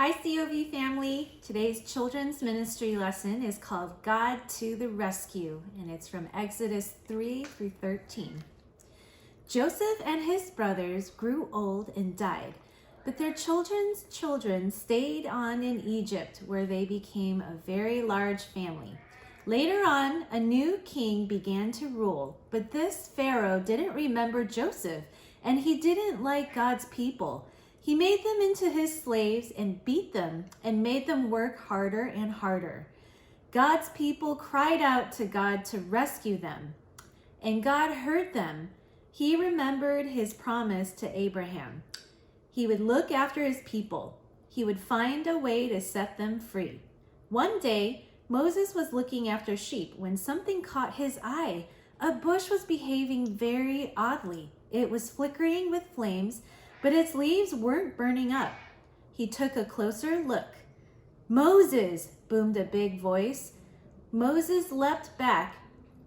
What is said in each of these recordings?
Hi COV family. Today's children's ministry lesson is called God to the Rescue, and it's from Exodus 3 through 13. Joseph and his brothers grew old and died, but their children's children stayed on in Egypt, where they became a very large family. Later on, a new king began to rule, but this Pharaoh didn't remember Joseph, and he didn't like God's people. He made them into his slaves and beat them and made them work harder and harder. God's people cried out to God to rescue them, and God heard them. He remembered his promise to Abraham. He would look after his people. He would find a way to set them free. One day, Moses was looking after sheep when something caught his eye. A bush was behaving very oddly. It was flickering with flames, but its leaves weren't burning up. He took a closer look. "Moses!" boomed a big voice. Moses leapt back.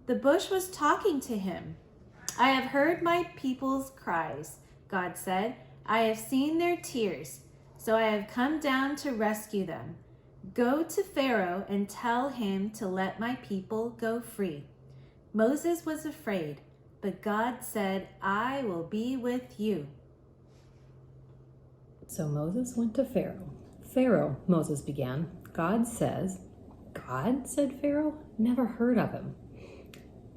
The bush was talking to him. "I have heard my people's cries," God said. "I have seen their tears, so I have come down to rescue them. Go to Pharaoh and tell him to let my people go free." Moses was afraid, but God said, "I will be with you." So Moses went to Pharaoh. "Pharaoh," Moses began, "God says." "God?" said Pharaoh. "Never heard of him."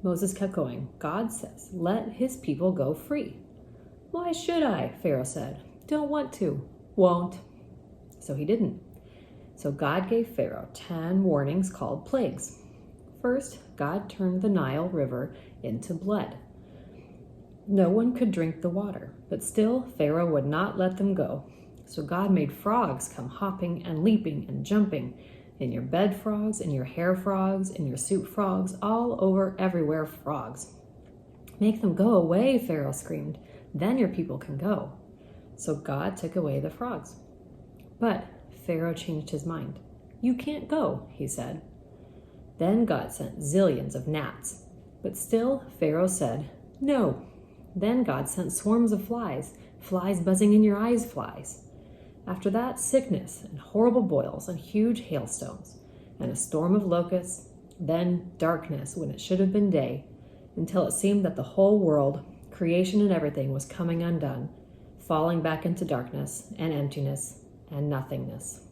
Moses kept going. "God says, let his people go free." "Why should I?" Pharaoh said. "Don't want to." "Won't." So he didn't. So God gave Pharaoh 10 warnings called plagues. First, God turned the Nile River into blood. No one could drink the water, but still Pharaoh would not let them go. So God made frogs come hopping and leaping and jumping, in your bed frogs, in your hair frogs, in your soup frogs, all over everywhere frogs. "Make them go away," Pharaoh screamed. "Then your people can go." So God took away the frogs. But Pharaoh changed his mind. "You can't go," he said. Then God sent zillions of gnats. But still Pharaoh said, "No." Then God sent swarms of flies, flies buzzing in your eyes flies. After that, sickness and horrible boils and huge hailstones and a storm of locusts, then darkness when it should have been day, until it seemed that the whole world, creation and everything, was coming undone, falling back into darkness and emptiness and nothingness.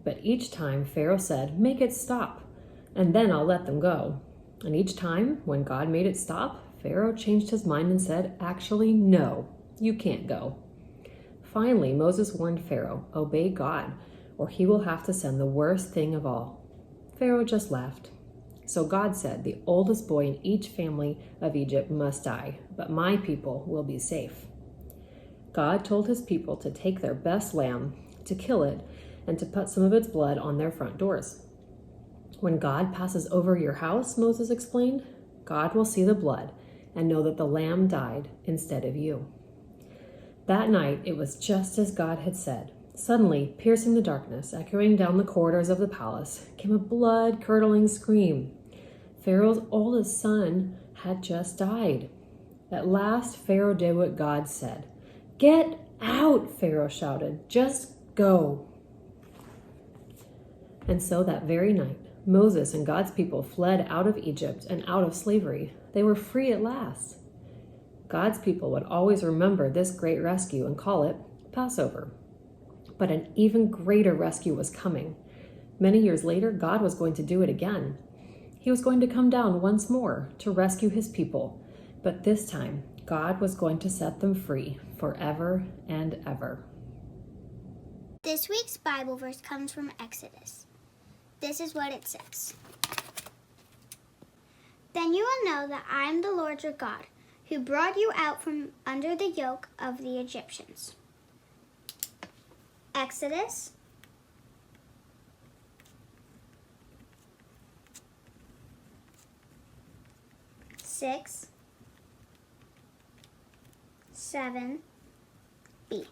But each time Pharaoh said, "Make it stop, and then I'll let them go." And each time, when God made it stop, Pharaoh changed his mind and said, "Actually, no, you can't go." Finally, Moses warned Pharaoh, "Obey God, or he will have to send the worst thing of all." Pharaoh just laughed. So God said, "The oldest boy in each family of Egypt must die, but my people will be safe." God told his people to take their best lamb, to kill it, and to put some of its blood on their front doors. "When God passes over your house," Moses explained, "God will see the blood and know that the lamb died instead of you." That night, it was just as God had said. Suddenly, piercing the darkness, echoing down the corridors of the palace, came a blood-curdling scream. Pharaoh's oldest son had just died. At last, Pharaoh did what God said. "Get out!" Pharaoh shouted. "Just go!" And so that very night, Moses and God's people fled out of Egypt and out of slavery. They were free at last. God's people would always remember this great rescue and call it Passover. But an even greater rescue was coming. Many years later, God was going to do it again. He was going to come down once more to rescue his people. But this time, God was going to set them free forever and ever. This week's Bible verse comes from Exodus. This is what it says. "Then you will know that I am the Lord your God, who brought you out from under the yoke of the Egyptians." Exodus six, 7b.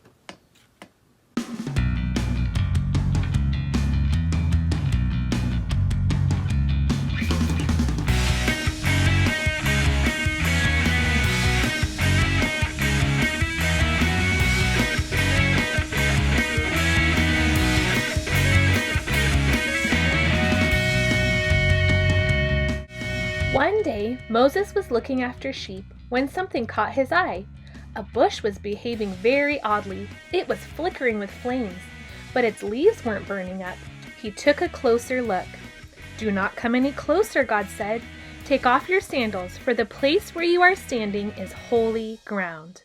day, Moses was looking after sheep when something caught his eye. A bush was behaving very oddly. It was flickering with flames, but its leaves weren't burning up. He took a closer look. "Do not come any closer," God said. "Take off your sandals, for the place where you are standing is holy ground."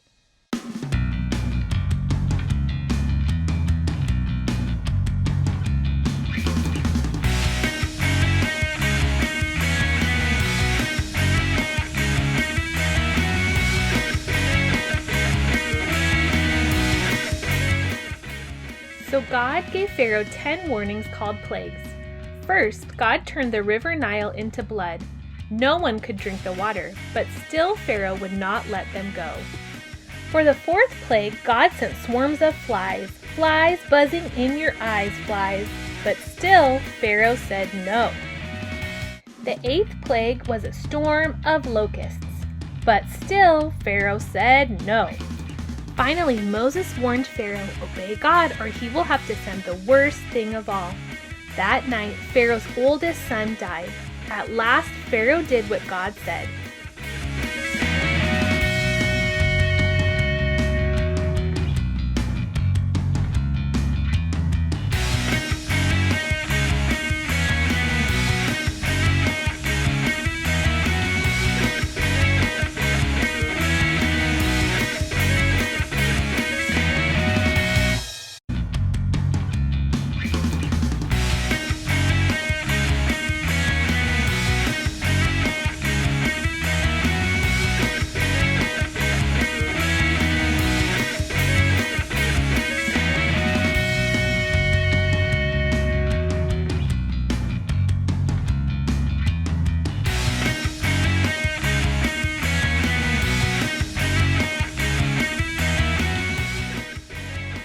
So God gave Pharaoh 10 warnings called plagues. First, God turned the river Nile into blood. No one could drink the water, but still Pharaoh would not let them go. For the fourth plague, God sent swarms of flies, flies buzzing in your eyes, flies, but still Pharaoh said no. The eighth plague was a storm of locusts, but still Pharaoh said no. Finally, Moses warned Pharaoh, "Obey God, or he will have to send the worst thing of all." That night, Pharaoh's oldest son died. At last, Pharaoh did what God said.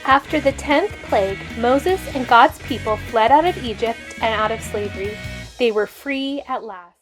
After the 10th plague, Moses and God's people fled out of Egypt and out of slavery. They were free at last.